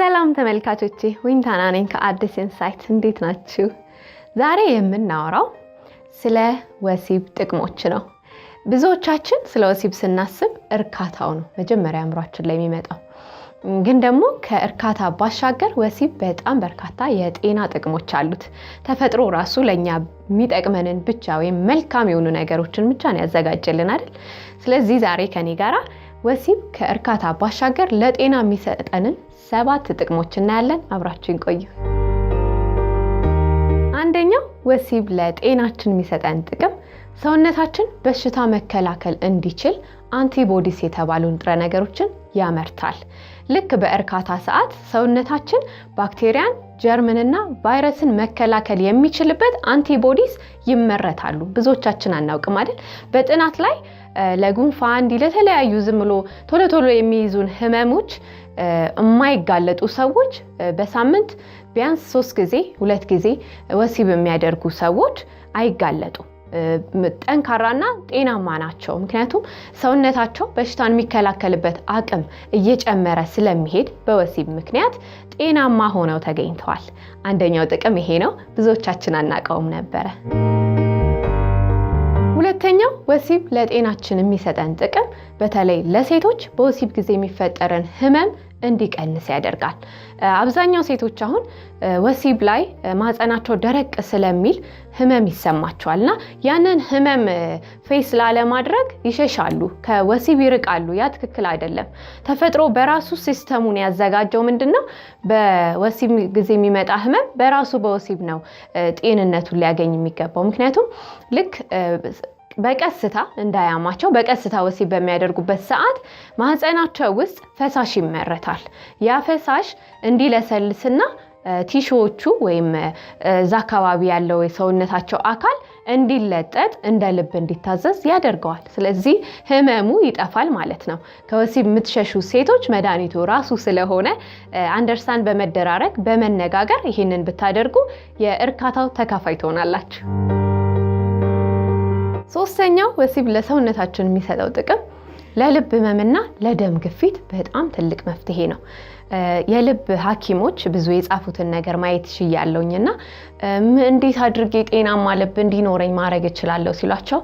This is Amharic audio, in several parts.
ሰላም ተመልካቾቼ ዊንታና ነኝ ከአዲስ ኢንሳይት እንዴት ናችሁ? ዛሬ የምናወራው ስለ ወሲብ ጥቅሞች ነው። ብዙዎቻችን ስለ ወሲብ ስናስብ እርካታው ነው መጀመሪያ አእምሯችን ላይ የሚመጣው። ግን ደግሞ ከእርካታ ባሻገር ወሲብ በጣም በርካታ የጤና ጥቅሞች አሉት። ተፈጥሮ ራሱ ለኛ የሚጠቅመንን ብቻ ወይም መልካም የሆኑ ነገሮችን ብቻ ነው ያዘጋጀልን አይደል? ስለዚህ ዛሬ ከኔ ጋራ ወሲብ ከእርካታ ባሻገር ለጤና የሚሰጠንን 7 ጥቅሞች እናያለን። አብራችሁን ቆዩ። አንደኛው ወሲብ ለጤናችን የሚሰጠን ጥቅም ሰውነታችን በሽታ መከላከል እንዲችል አንቲቦዲስ የተባሉ ንጥረ ነገሮችን ያመርታል። ልክ በእርካታ ሰዓት ሰውነታችን ባክቴሪያን፣ ጀርምንና ቫይረስን መከላከል የሚችልበት አንቲቦዲስ ይመረታሉ። ብዙዎቻችን አናውቅም አይደል? በጥናት ላይ ለጉንፋን ለተለያዩ ዝም ብሎ ቶሎ የሚይዙን ህመሞች የማይጋለጡ ሰዎች በሳምንት ቢያንስ 3 ጊዜ 2 ጊዜ ወሲብ የሚያደርጉ ሰዎች አይጋለጡም። ጠንካራና ጤናማ ናቸው። ምክንያቱም ሰውነታቸው በሽታን የሚከላከልበት አቅም እየጨመረ ስለሚሄድ በወሲብ ምክንያት ጤናማ ሆነው ተገኝተዋል። አንደኛው ጥቅም ይሄ ነው። ብዙዎቻችን አናውቀውም ነበረ። ሁለተኛው ወሲብ ለጤናችን የሚሰጠን ጥቅም በተለይ ለሴቶች በወሲብ ጊዜ የሚፈጠርን ህመም እንዲቀንስ ያደርጋል። አብዛኛው ሴቶች አሁን ወሲብ ላይ ማህፀናቸው ደረቅ ስለሚል ህመም ይሰማቸዋልና ያንን ህመም ፌስ ላለማድረግ ይሸሻሉ፣ ከወሲብ ይርቃሉ። ያ ትክክል አይደለም። ተፈጥሮ በራሱ ሲስተሙን ያዘጋጀው ምንድነው? በወሲብ ጊዜ የሚመጣ ህመም በራሱ በወሲብ ነው ጤንነቱን ሊያገኝ የሚገባው። ምክንያቱም ልክ በቀስታ እንዳያማቸው በቀስታ ወሲብ በሚያደርጉበት ሰዓት ማህፀናቸው ውስጥ ፈሳሽ ይመረታል። ያ ፈሳሽ እንዲለሰልስና ቲሹዎቹ ወይም እዛ አካባቢ ያለው የሰውነታቸው አካል እንዲለጠጥ እንደ ልብ እንዲታዘዝ ያደርገዋል። ስለዚህ ህመሙ ይጠፋል ማለት ነው። ከወሲብ የምትሸሹ ሴቶች መድኃኒቱ ራሱ ስለሆነ አንደርስታንድ በመደራረግ በመነጋገር ይህንን ብታደርጉ የእርካታው ተካፋይ ትሆናላችሁ። ሶስተኛው ወሲብ ለሰውነታችን የሚሰጠው ጥቅም ለልብ ህመምና ለደም ግፊት በጣም ትልቅ መፍትሄ ነው። የልብ ሐኪሞች ብዙ የጻፉትን ነገር ማየት ይችላልውኝና እንዴት አድርጌ ጤናማ ልብ እንዲኖረኝ ማድረግ እችላለሁ ሲሏቸው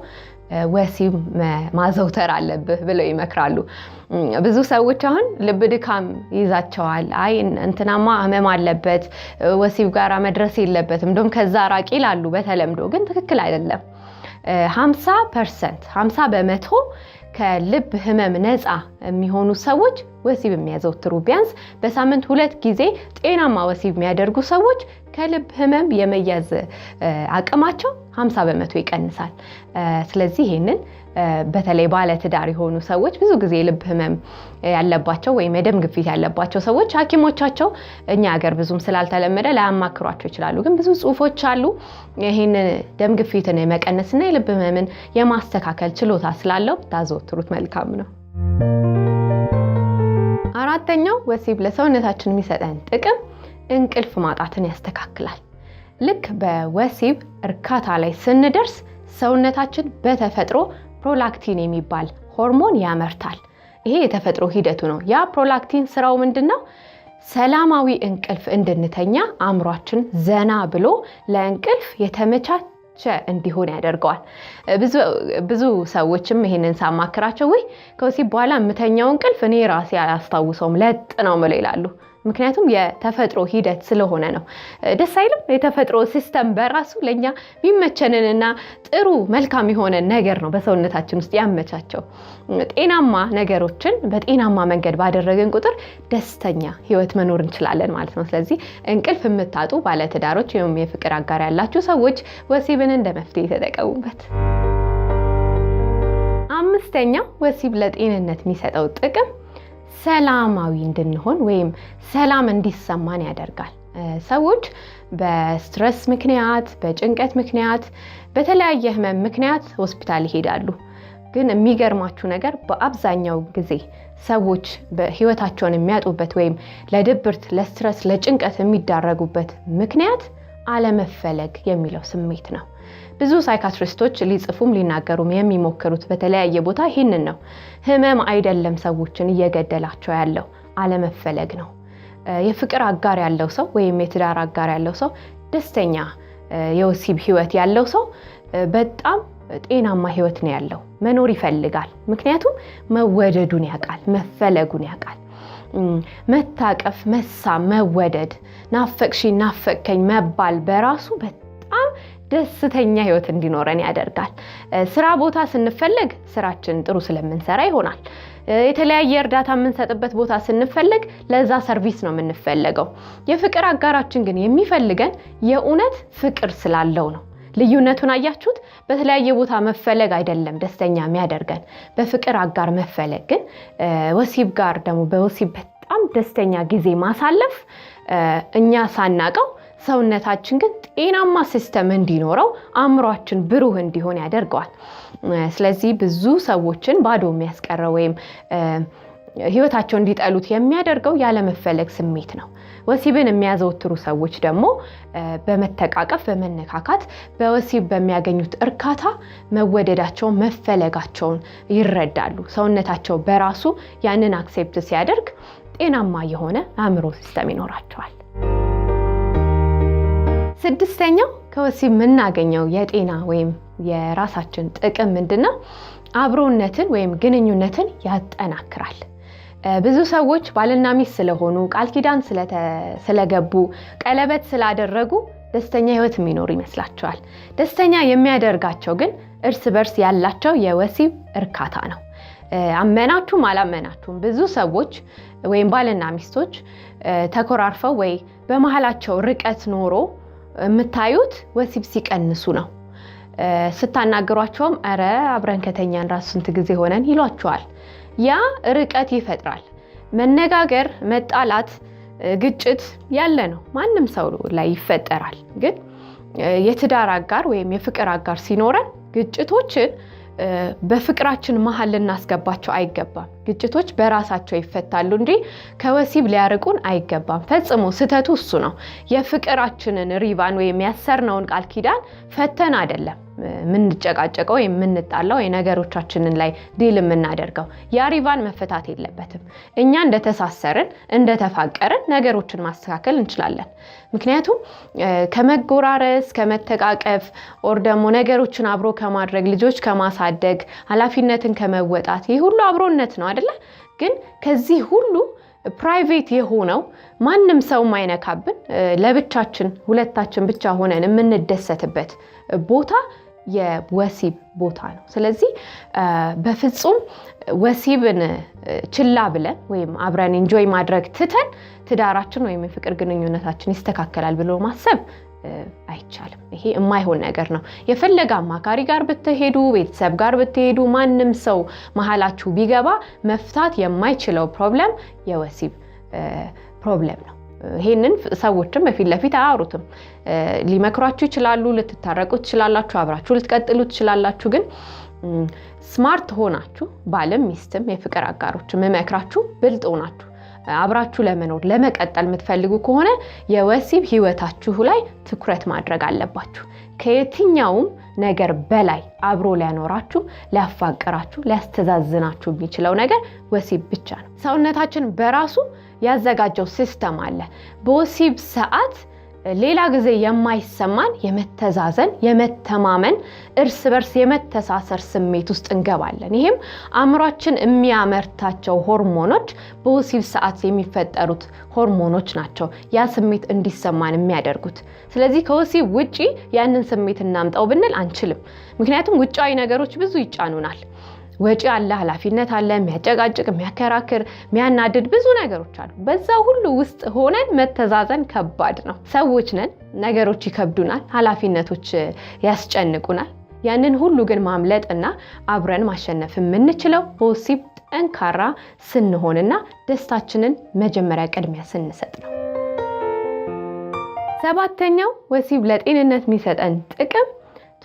ወሲብ ማዘውተር አለብህ ብለው ይመክራሉ። ብዙ ሰዎች አሁን ልብ ድካም ይዛቸዋል። አይ እንትናማ ህመም አለበት ወሲብ ጋራ መድረስ የለበትም እንደውም ከዛ ራቂ ይላሉ በተለምዶ። ግን ትክክል አይደለም። 50% ከልብ ህመም ነፃ የሚሆኑ ሰዎች ወሲብ የሚያዘውትሩ ቢያንስ በሳምንት 2 ጊዜ ጤናማ ወሲብ የሚያደርጉ ሰዎች ከልብ ህመም የመያዝ አቅማቸው 50% ይቀንሳል። ስለዚህ ይሄንን በተለይ ባለ ትዳር የሆኑ ሰዎች ብዙ ጊዜ ልብ ህመም ያለባቸው ወይም የደም ግፊት ያለባቸው ሰዎች ሐኪሞቻቸው እኛ ሀገር ብዙም ስላልተለመደ ላያማክሯቸው ይችላሉ። ግን ብዙ ጽሁፎች አሉ ይሄንን ደም ግፊትን የመቀነስና የልብ ህመምን የማስተካከል ችሎታ ስላለው ታዘውትሩት መልካም ነው። አራተኛው ወሲብ ለሰውነታችን የሚሰጠን ጥቅም እንቅልፍ ማጣትን ያስተካክላል። ልክ በወሲብ እርካታ ላይ ስንደርስ ሰውነታችን በተፈጥሮ ፕሮላክቲን የሚባል ሆርሞን ያመርታል። ይሄ የተፈጥሮ ሂደቱ ነው። ያ ፕሮላክቲን ስራው ምንድነው? ሰላማዊ እንቅልፍ እንድንተኛ አእምሯችን ዘና ብሎ ለእንቅልፍ የተመቻቸ እንዲሆን ያደርገዋል። ብዙ ሰዎችም ይሄንን ሳማክራቸው ወይ ከወሲብ በኋላ የምተኛው እንቅልፍ እኔ ራሴ አላስታውሰውም ለጥ ነው ማለት ይላሉ። ምክንያቱም የተፈጥሮ ሂደት ስለሆነ ነው። ደስ አይልም? የተፈጥሮ ሲስተም በራሱ ለኛ የሚመቸንንና ጥሩ መልካም የሆነ ነገር ነው በሰውነታችን ውስጥ ያመቻቸው። ጤናማ ነገሮችን በጤናማ መንገድ ባደረግን ቁጥር ደስተኛ ህይወት መኖር እንችላለን ማለት ነው። ስለዚህ እንቅልፍ የምታጡ ባለትዳሮች ወይም የፍቅር አጋር ያላችሁ ሰዎች ወሲብን እንደ መፍትሄ ተጠቀሙበት። አምስተኛው ወሲብ ለጤንነት የሚሰጠው ጥቅም ሰላማዊ እንድንሆን ወይም ሰላም እንዲሰማን ያደርጋል። ሰዎች በስትረስ ምክንያት፣ በጭንቀት ምክንያት፣ በተለያየ ህመም ምክንያት ሆስፒታል ይሄዳሉ። ግን የሚገርማችሁ ነገር በአብዛኛው ጊዜ ሰዎች በህይወታቸውን የሚያጡበት ወይም ለድብርት፣ ለስትረስ፣ ለጭንቀት የሚዳረጉበት ምክንያት አለመፈለግ የሚለው ስሜት ነው። ብዙ ሳይካትሪስቶች ሊጽፉም ሊናገሩም የሚሞክሩት በተለያየ ቦታ ይሄንን ነው። ህመም አይደለም ሰዎችን እየገደላቸው ያለው አለመፈለግ ነው። የፍቅር አጋር ያለው ሰው ወይም የትዳር አጋር ያለው ሰው ደስተኛ የወሲብ ህይወት ያለው ሰው በጣም ጤናማ ህይወት ነው ያለው መኖር ይፈልጋል ምክንያቱም መወደዱን ያውቃል መፈለጉን ያውቃል መታቀፍ መሳም መወደድ ናፈቅሽኝ ናፈቀኝ መባል በራሱ በጣም ደስተኛ ህይወት እንዲኖረን ያደርጋል ስራ ቦታ ስንፈልግ ስራችን ጥሩ ስለምንሰራ ይሆናል የተለያየ እርዳታ የምንሰጥበት ቦታ ስንፈልግ ለዛ ሰርቪስ ነው የምንፈልገው የፍቅር አጋራችን ግን የሚፈልገን የእውነት ፍቅር ስላለው ነው ልዩነቱን አያችሁት በተለያየ ቦታ መፈለግ አይደለም ደስተኛ የሚያደርገን በፍቅር አጋር መፈለግ ግን ወሲብ ጋር ደግሞ በወሲብ በጣም ደስተኛ ጊዜ ማሳለፍ እኛ ሳናቀው ሰውነታችን ግን ጤናማ ሲስተም እንዲኖረው አእምሮአችን ብሩህ እንዲሆን ያደርገዋል ስለዚህ ብዙ ሰዎችን ባዶ የሚያስቀረው ወይም ህይወታቸው እንዲጠሉት የሚያደርገው ያለ መፈለግ ስሜት ነው ወሲብን የሚያዘወትሩ ሰዎች ደግሞ በመተቃቀፍ በመነካካት በወሲብ በሚያገኙት እርካታ መወደዳቸው መፈለጋቸውን ይረዳሉ ሰውነታቸው በራሱ ያንን አክሴፕት ሲያደርግ ጤናማ የሆነ አእምሮ ሲስተም ይኖራቸዋል ስድስተኛው ከወሲብ የምናገኘው የጤና ወይም የራሳችን ጥቅም ምንድነው አብሮነትን ወይም ግንኙነትን ያጠናክራል ብዙ ሰዎች ባልና ሚስት ስለሆኑ ቃል ኪዳን ስለገቡ ቀለበት ስላደረጉ ደስተኛ ህይወት የሚኖሩ ይመስላቸዋል ደስተኛ የሚያደርጋቸው ግን እርስ በርስ ያላቸው የወሲብ እርካታ ነው አመናችሁም አላመናችሁም ብዙ ሰዎች ወይም ባልና ሚስቶች ተኮራርፈው ወይ በመሃላቸው ርቀት ኖሮ የምታዩት ወሲብ ሲቀንሱ ነው ስታናገሯቸውም አረ አብረን ከተኛን ራስ ስንት ጊዜ ሆነን ይሏቸዋል ያ ርቀት ይፈጥራል መነጋገር መጣላት ግጭት ያለ ነው ማንም ሰው ላይ ይፈጠራል ግን የትዳር አጋር ወይም የፍቅር አጋር ሲኖረን ግጭቶችን በፍቅራችን መሃል ልናስገባቸው አይገባም ግጭቶች በራሳቸው ይፈታሉ እንጂ ከወሲብ ሊያርቁን አይገባም ፈጽሞ ስተቱ እሱ ነው የፍቅራችንን ሪቫን ወይም ያሰርነውን ቃል ኪዳን ፈተን አይደለም ምንጨቃጨቀው ወይም ምንጣላው የነገሮቻችንን ላይ ዲል የምናደርገው ያ ሪቫን መፈታት የለበትም እኛ እንደተሳሰርን እንደተፋቀርን ነገሮችን ማስተካከል እንችላለን ምክንያቱም ከመጎራረስ ከመተቃቀፍ ኦር ደግሞ ነገሮችን አብሮ ከማድረግ ልጆች ከማሳደግ ኃላፊነትን ከመወጣት ይህ ሁሉ አብሮነት ነው አይደለ ግን ከዚህ ሁሉ ፕራይቬት የሆነው ማንም ሰው ማይነካብን ለብቻችን ሁለታችን ብቻ ሆነን የምንደሰትበት ቦታ የወሲብ ቦታ ነው ስለዚህ በፍጹም ወሲብን ችላ ብለን ወይም አብረን ኢንጆይ ማድረግ ትተን ትዳራችን ወይም የፍቅር ግንኙነታችን ይስተካከላል ብሎ ማሰብ አይቻልም ይሄ የማይሆን ነገር ነው የፈለጋ አማካሪ ጋር ብትሄዱ ቤተሰብ ጋር ብትሄዱ ማንም ሰው መሃላችሁ ቢገባ መፍታት የማይችለው ፕሮብለም የወሲብ ፕሮብለም ነው ይሄንን ሰዎችም በፊት ለፊት አያወሩትም ሊመክሯችሁ ይችላሉ ልትታረቁ ትችላላችሁ አብራችሁ ልትቀጥሉ ትችላላችሁ ግን ስማርት ሆናችሁ ባለም ሚስትም የፍቅር አጋሮችም መመክራችሁ ብልጥ ሆናችሁ አብራችሁ ለመኖር ለመቀጠል የምትፈልጉ ከሆነ የወሲብ ህይወታችሁ ላይ ትኩረት ማድረግ አለባችሁ ከየትኛውም ነገር በላይ አብሮ ሊያኖራችሁ ሊያፋቅራችሁ ሊያስተዛዝናችሁ የሚችለው ነገር ወሲብ ብቻ ነው ሰውነታችን በራሱ ያዘጋጀው ሲስተም አለ በወሲብ ሰዓት ሌላ ጊዜ የማይሰማን የመተዛዘን የመተማመን እርስ በርስ የመተሳሰር ስሜት ውስጥ እንገባለን ይሄም አእምሮአችን የሚያመርታቸው ሆርሞኖች በወሲብ ሰዓት የሚፈጠሩት ሆርሞኖች ናቸው ያ ስሜት እንዲሰማን የሚያደርጉት ስለዚህ ከወሲብ ውጪ ያንን ስሜት እናምጣው ብንል አንችልም ምክንያቱም ውጫዊ ነገሮች ብዙ ይጫኑናል ወጪ አለ ኃላፊነት አለ የሚያጨቃጭቅ የሚያከራክር የሚያናድድ ብዙ ነገሮች አሉ በዛ ሁሉ ውስጥ ሆነን መተዛዘን ከባድ ነው ሰዎች ነን ነገሮች ይከብዱናል ኃላፊነቶች ያስጨንቁናል ያንን ሁሉ ግን ማምለጥና አብረን ማሸነፍ የምንችለው በወሲብ ጠንካራ ስንሆንና ደስታችንን መጀመሪያ ቅድሚያ ስንሰጥ ነው ሰባተኛው ወሲብ ለጤንነት የሚሰጠን ጥቅም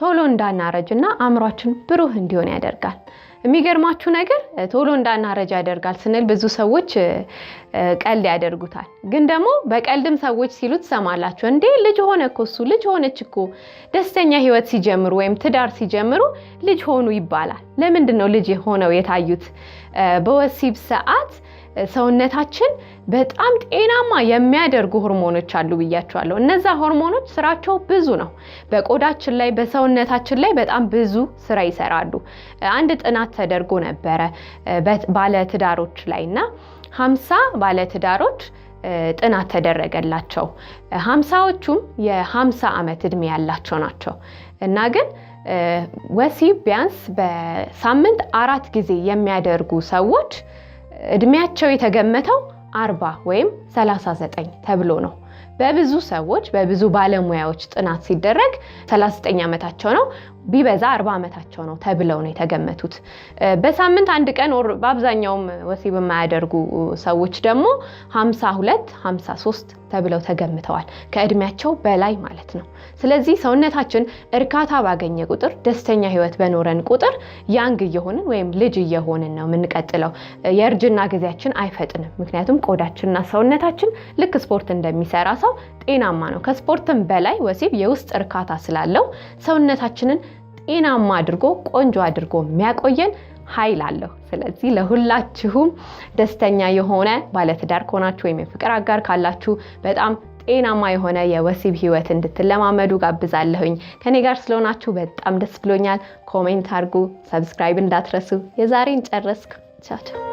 ቶሎ እንዳናረጅና አእምሮአችን ብሩህ እንዲሆን ያደርጋል የሚገርማችሁ ነገር ቶሎ እንዳናረጅ ያደርጋል ስንል ብዙ ሰዎች ቀልድ ያደርጉታል ግን ደግሞ በቀልድም ሰዎች ሲሉት ሰማላችሁ እንዴ ልጅ ሆነ እኮ እሱ ልጅ ሆነች እኮ ደስተኛ ህይወት ሲጀምሩ ወይም ትዳር ሲጀምሩ ልጅ ሆኑ ይባላል ለምንድን ነው ልጅ ሆነው የታዩት በወሲብ ሰዓት ሰውነታችን በጣም ጤናማ የሚያደርጉ ሆርሞኖች አሉ ብያቸዋለሁ። እነዛ ሆርሞኖች ስራቸው ብዙ ነው። በቆዳችን ላይ በሰውነታችን ላይ በጣም ብዙ ስራ ይሰራሉ። አንድ ጥናት ተደርጎ ነበረ ባለትዳሮች ላይና 50 ባለትዳሮች ጥናት ተደረገላቸው። 50ዎቹም የ50 ዓመት እድሜ ያላቸው ናቸው እና ግን ወሲብ ቢያንስ በሳምንት 4 ጊዜ የሚያደርጉ ሰዎች እድሜያቸው የተገመተው 40 ወይም 39 ተብሎ ነው። በብዙ ሰዎች በብዙ ባለሙያዎች ጥናት ሲደረግ 39 ዓመታቸው ነው፣ ቢበዛ 40 ዓመታቸው ነው ተብለው ነው የተገመቱት። በሳምንት አንድ ቀን በአብዛኛውም ወሲብ የማያደርጉ ሰዎች ደግሞ 52 53 ተብለው ተገምተዋል፣ ከእድሜያቸው በላይ ማለት ነው። ስለዚህ ሰውነታችን እርካታ ባገኘ ቁጥር ደስተኛ ህይወት በኖረን ቁጥር ያንግ እየሆንን ወይም ልጅ እየሆንን ነው የምንቀጥለው። የእርጅና ጊዜያችን አይፈጥንም፣ ምክንያቱም ቆዳችንና ሰውነታችን ልክ ስፖርት እንደሚሰራ ሰው ጤናማ ነው። ከስፖርትም በላይ ወሲብ የውስጥ እርካታ ስላለው ሰውነታችንን ጤናማ አድርጎ ቆንጆ አድርጎ የሚያቆየን ኃይል አለው። ስለዚህ ለሁላችሁም ደስተኛ የሆነ ባለትዳር ከሆናችሁ ወይም የፍቅር አጋር ካላችሁ በጣም ጤናማ የሆነ የወሲብ ህይወት እንድትለማመዱ ጋብዛለሁኝ። ከኔ ጋር ስለሆናችሁ በጣም ደስ ብሎኛል። ኮሜንት አድርጉ፣ ሰብስክራይብ እንዳትረሱ። የዛሬን ጨረስኩ። ቻው ቻው።